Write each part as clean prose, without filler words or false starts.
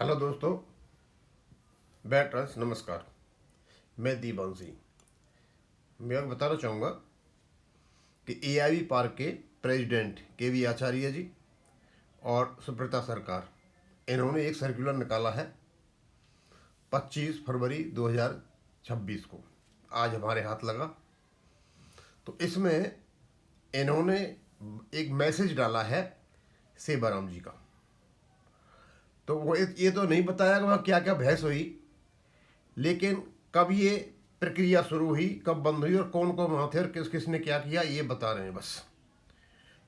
Hello दोस्तों, batters नमस्कार। मैं दीपांशी। मैं आपको बताना चाहूँगा कि एआईबी पार्क के प्रेसिडेंट के वी आचार्य जी और सुब्रता सरकार इन्होंने एक सर्कुलर निकाला है 25 फरवरी 2026 को। आज हमारे हाथ लगा तो इसमें इन्होंने एक मैसेज डाला है सेवाराम जी का। तो वो ये तो नहीं बताया कि वहाँ क्या क्या बहस हुई, लेकिन कब ये प्रक्रिया शुरू हुई, कब बंद हुई और कौन कौन वहाँ थे और किस किसने क्या किया, ये बता रहे हैं। बस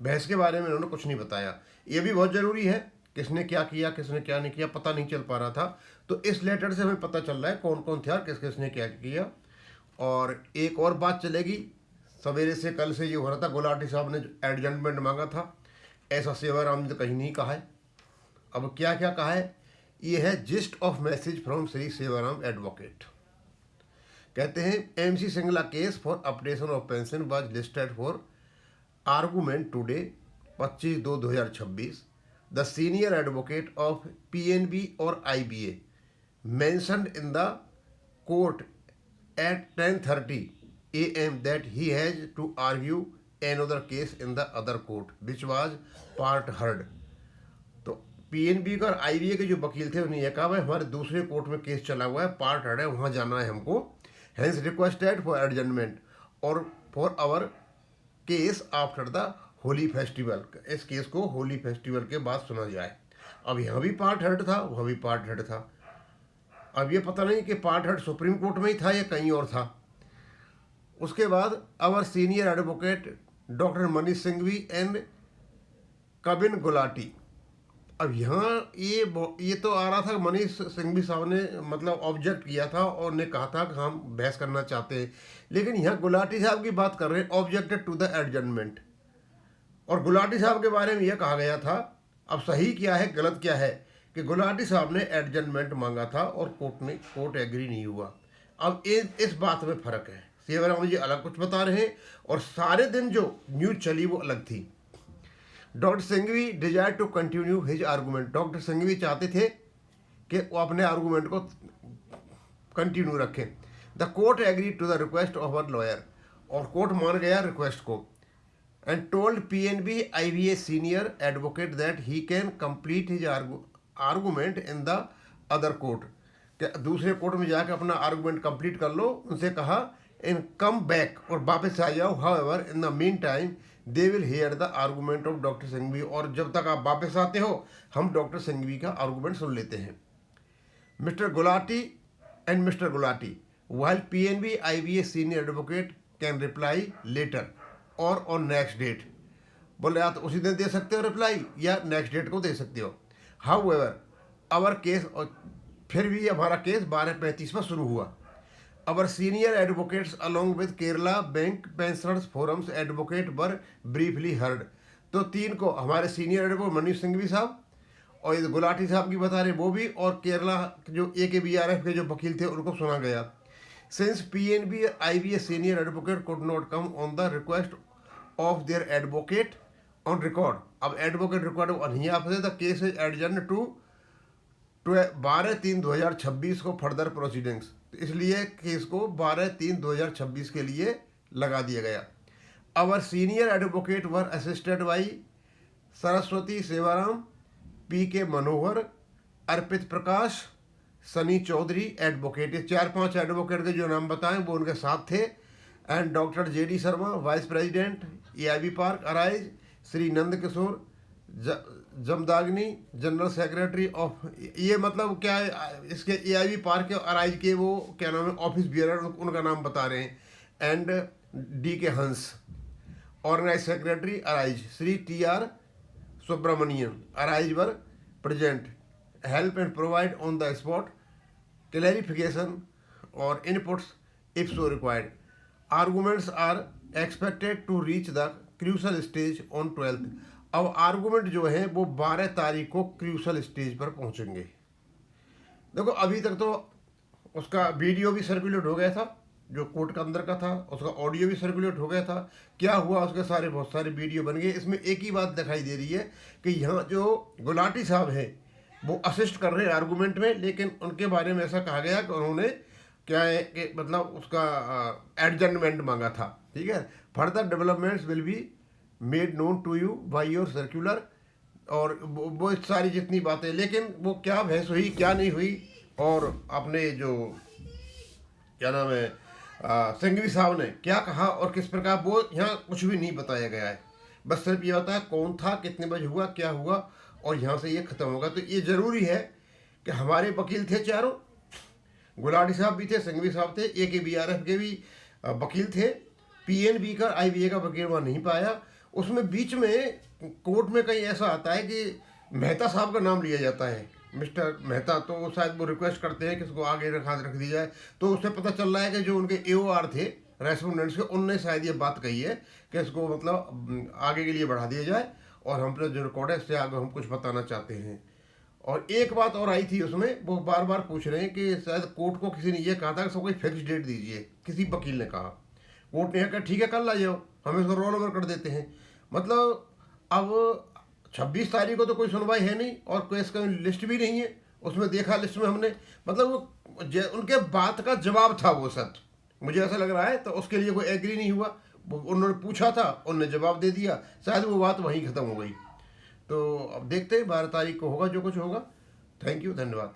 बहस के बारे में इन्होंने कुछ नहीं बताया। ये भी बहुत ज़रूरी है, किसने क्या किया किसने क्या नहीं किया पता नहीं चल पा रहा था। तो इस लेटर से हमें पता चल रहा है कौन कौन थे और किस किसने क्या किया। और एक और बात चलेगी, सवेरे से कल से ये हो रहा था, गुलाटी साहब ने एडजमेंट मांगा था, ऐसा सेवाराम ने तो कहीं नहीं कहा है। अब क्या क्या कहा है, ये है gist of message from Shri Sevaram advocate. कहते हैं MC Singla case for updation of pension was listed for argument today 25/2/2026। The senior advocate of PNB और IBA mentioned in the court at 10:30 a.m. that he has to argue another case in the other court which was part heard। तो PNB का और IBA के जो वकील थे उन्हें यह कहा भाई हमारे दूसरे कोर्ट में केस चला हुआ है, पार्ट हर्ड है, वहाँ जाना है हमको, हैंस रिक्वेस्टेड फॉर एडजमेंट और for our case after the Holi festival. इस केस को होली फेस्टिवल के बाद सुना जाए। अब यहाँ भी पार्ट हर्ड था, वहाँ भी पार्ट हर्ड था। अब ये पता नहीं कि पार्ट हर्ड सुप्रीम कोर्ट में ही था या कहीं और था। उसके बाद our senior advocate doctor Manish Singhvi and Kabin Gulati. अब यहाँ ये तो आ रहा था, मनीष सिंघवी साहब ने मतलब ऑब्जेक्ट किया था और ने कहा था कि हम बहस करना चाहते हैं, लेकिन यहाँ गुलाटी साहब की बात कर रहे हैं, ऑब्जेक्टेड टू द एडजमेंट। और गुलाटी साहब के बारे में यह कहा गया था, अब सही क्या है गलत क्या है, कि गुलाटी साहब ने एडजमेंट मांगा था और कोर्ट एग्री नहीं हुआ। अब इस बात में फ़र्क है, सेवाराम जी अलग कुछ बता रहे हैं और सारे दिन जो न्यूज़ चली वो अलग थी। Doctor Singhvi desire to continue his argument. Doctor Singhvi चाहते थे कि वो अपने आर्गूमेंट को कंटिन्यू रखें। The court agree to the request of our lawyer, और कोर्ट मान गया रिक्वेस्ट को, and told PNB IBA senior advocate that he can complete his argument in the other court, कि दूसरे कोर्ट में जाकर अपना आर्गूमेंट कंप्लीट कर लो। उनसे कहा इन कम बैक, और वापस आ जाओ, however in the mean time they will here the argument of doctor Singhvi. और जब तक आप वापस आते हो हम डॉक्टर सिंघवी का आर्गूमेंट सुन लेते हैं। Mister Gulati and mister Gulati while PNB IBA senior advocate can reply later और ऑन नेक्स्ट डेट। बोले या तो उसी दिन दे सकते हो रिप्लाई या नेक्स्ट डेट को दे सकते हो। हाउएवर आवर केस, और फिर भी हमारा केस 12:35 में शुरू हुआ। Our senior advocates along with Kerala bank pensioners forums advocate were briefly heard. तो तीन को हमारे सीनियर एडवोकेट मनीष सिंघवी साहब और ये गुलाटी साहब की बता रहे वो भी, और केरला जो AKBRF के जो वकील थे उनको सुना गया। Since PNB IBA senior advocate could not come on the request of their advocate on record. अब एडवोकेट रिकॉर्ड नहीं आ सकते, the case is adjourn to 12/3/2026 को फर्दर प्रोसीडिंग्स। तो इसलिए केस को 12/3/2026 के लिए लगा दिया गया। Our senior advocate were assisted by Saraswati Sevaram, PK Manohar, Arpit Prakash, Sunny Chaudhary advocate. ये 4-5 एडवोकेट के जो नाम बताएं वो उनके साथ थे। And doctor JD Sharma vice president AIB पार्क अराइज, Shri Nand Kishore Jamdagni general secretary of, ये मतलब क्या है इसके AIB पार्क के अराइज के वो क्या नाम है ऑफिस बियरर, उनका नाम बता रहे हैं। And DK Hans organise secretary arise, Shri TR Subramaniam arise were present, help and provide on the spot clarification और inputs if so required. Arguments are expected to reach the crucial stage on 12th। अब argument जो है वो 12 तारीख को crucial stage पर पहुंचेंगे। देखो अभी तक तो उसका वीडियो भी सर्कुलेट हो गया था जो कोर्ट के अंदर का था, उसका ऑडियो भी सर्कुलेट हो गया था। क्या हुआ उसके बहुत सारे वीडियो बन गए। इसमें एक ही बात दिखाई दे रही है कि यहाँ जो गुलाटी साहब हैं वो असिस्ट कर रहे हैं आर्गूमेंट में, लेकिन उनके बारे में ऐसा कहा गया कि उन्होंने क्या है कि मतलब उसका एडजर्नमेंट मांगा था। ठीक है, further developments will be made known to you by your circular, और वो सारी जितनी बातें, लेकिन वो क्या बहस हुई क्या नहीं हुई, और अपने जो क्या नाम है सिंघवी साहब ने क्या कहा और किस प्रकार, वो यहाँ कुछ भी नहीं बताया गया है। बस सिर्फ ये होता है कौन था, कितने बजे हुआ, क्या हुआ, और यहाँ से ये ख़त्म होगा। तो ये ज़रूरी है कि हमारे वकील थे चारों, गुलाटी साहब भी थे, सिंघवी साहब थे, AKBRF के भी वकील थे, PNB का IBA का वकील वहाँ नहीं पाया। उसमें बीच में कोर्ट में कहीं ऐसा आता है कि मेहता साहब का नाम लिया जाता है, मिस्टर मेहता, तो वो शायद वो रिक्वेस्ट करते हैं कि इसको आगे रख दी जाए। तो उससे पता चल रहा है कि जो उनके AOR थे रेस्पोंडेंट्स के, उनने शायद ये बात कही है कि इसको मतलब आगे के लिए बढ़ा दिया जाए, और हम अपना जो रिकॉर्ड है इससे आगे हम कुछ बताना चाहते हैं। और एक बात और आई थी उसमें, वो बार बार पूछ रहे हैं कि शायद कोर्ट को किसी ने ये कहा था कि इसको कोई फिक्स डेट दीजिए, किसी वकील ने कहा। कोर्ट ने कहा ठीक है कल आ जाओ, हम इसको रोल ओवर कर देते हैं। मतलब अब 26 तारीख को तो कोई सुनवाई है नहीं, और केस का लिस्ट भी नहीं है उसमें, देखा लिस्ट में हमने, मतलब वो उनके बात का जवाब था वो सच, मुझे ऐसा लग रहा है। तो उसके लिए कोई एग्री नहीं हुआ, उन्होंने पूछा था, उन्होंने जवाब दे दिया, शायद वो बात वहीं ख़त्म हो गई। तो अब देखते हैं 12 तारीख को होगा जो कुछ होगा। थैंक यू, धन्यवाद।